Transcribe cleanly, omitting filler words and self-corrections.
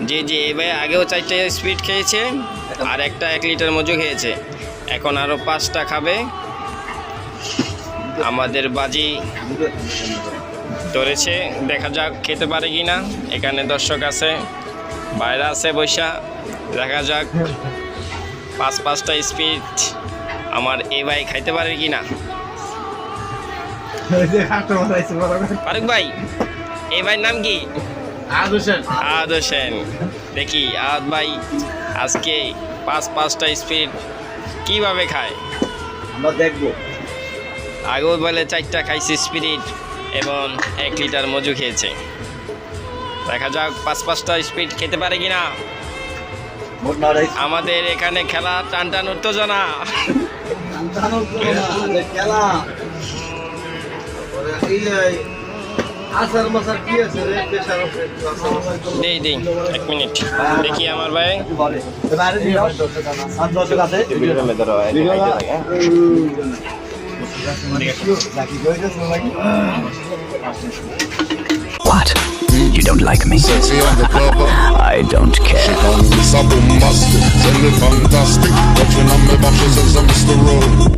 জি জি, এবার আগেও 4টা স্পিড খেয়েছে আর একটা 1 লিটার মজু খেয়েছে, এখন আরও 5টা খাবে। আমাদের বাজি ধরেছে, দেখা যাক খেতে পারে কি না। এখানে দর্শক আছে, বাইরে আছে বৈশা, দেখা যাক 5টা স্পিড আমার এই ভাই খাইতে পারে কি না। ফারুক ভাই, এই ভাইয়ের নাম কি? আহাদ হোসেন। দেখি আহাদ ভাই আজকে 5টা স্পিড কিভাবে খায় আমরা দেখবো। আগেও বলে 4টা খাইছে স্পিরিট এবং 1 লিটার মজু খেয়েছে। দেখা যাক 5টা স্পিড খেতে পারে কিনা। আমাদের এখানে খেলা টান টান উত্তেজনা। খেলা দেই দেই 1 মিনিট দেখি আমার ভাই। What? You don't like me? Sexy undercover. I don't care. She call me so bombastic, tell me fantastic. Touching on me back, she says I'm Mr. Rowe.